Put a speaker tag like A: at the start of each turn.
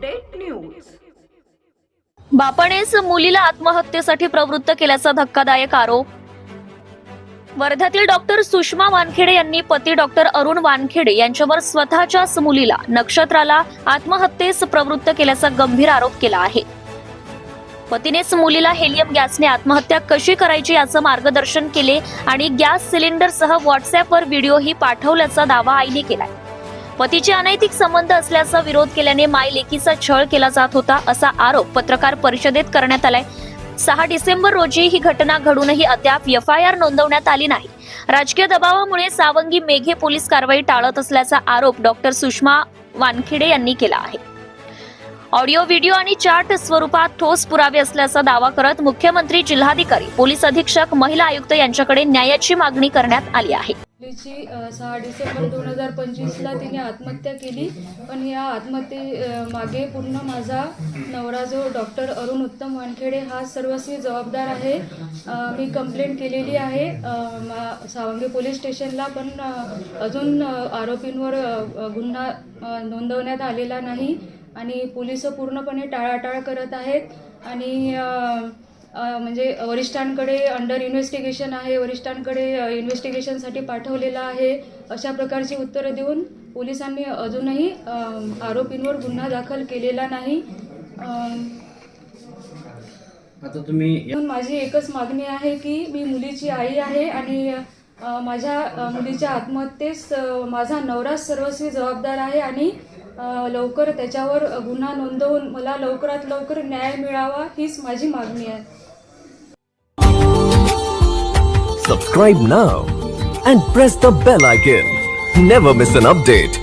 A: Update news.
B: बापानेच मुलीला आत्महत्येसाठी प्रवृत्त केल्याचा धक्कादायक आरोप। वर्ध्यातील डॉक्टर सुषमा वानखेडे यांनी पती डॉक्टर अरुण वानखेडे यांच्यावर स्वतःच्याच मुलीला नक्षत्राला आत्महत्येस प्रवृत्त केल्याचा गंभीर आरोप केला आहे। पतीनेच मुलीला हेलियम गॅसने आत्महत्या कशी करायची याचं मार्गदर्शन केले आणि गॅस सिलेंडरसह व्हॉट्सअॅपवर व्हिडिओही पाठवल्याचा दावा आईने केलाय। पतीचे अनैतिक संबंध असल्याचा विरोध केल्याने माय लेकीचा छळ केला जात होता असा आरोप पत्रकार परिषदेत करण्यात आलाय। 6 डिसेंबर रोजी ही घटना घडूनही अद्याप एफआयआर नोंदवण्यात आली नाही। राजकीय दबावामुळे सावंगी मेघे पोलीस कारवाई टाळत असल्याचा आरोप डॉक्टर सुषमा वानखेडे यांनी केला आहे। ऑडिओ, व्हिडिओ आणि चॅट स्वरूपात ठोस पुरावे असल्याचा दावा करत मुख्यमंत्री, जिल्हाधिकारी, पोलीस अधीक्षक, महिला आयुक्त यांच्याकडे न्यायाची मागणी करण्यात आली आहे।
C: 6 डिसेंबर 2025ला तिने आत्महत्या केली, पण या आत्महत्ये मागे पूर्ण माझा नवरा जो डॉक्टर अरुण उत्तम वानखेडे हा सर्वस्वी जबाबदार आहे। मी कंप्लेंट केलेली आहे सावंगी पोलीस स्टेशनला, पण अजून आरोपींवर गुन्हा नोंदवण्यात आलेला नाही आणि पोलिस पूर्णपणे टाळाटाळ करत आहेत आणि म्हणजे वरिष्ठांकडे अंडर इन्व्हेस्टिगेशन आहे, वरिष्ठांकडे इन्व्हेस्टिगेशनसाठी पाठवलेलं आहे अशा प्रकारची उत्तरं देऊन पोलिसांनी अजूनही आरोपींवर गुन्हा दाखल केलेला नाही।
D: आता तुम्ही
C: माझी एकच मागणी आहे की मी मुलीची आई आहे आणि माझ्या मुलीच्या आत्महत्येस माझा नवरा सर्वस्वी जबाबदार आहे आणि लवकर त्याच्यावर गुन्हा नोंदवून मला लवकरात लवकर न्याय मिळावा हीच माझी मागणी आहे।
E: Subscribe now and press the bell icon. Never miss an update.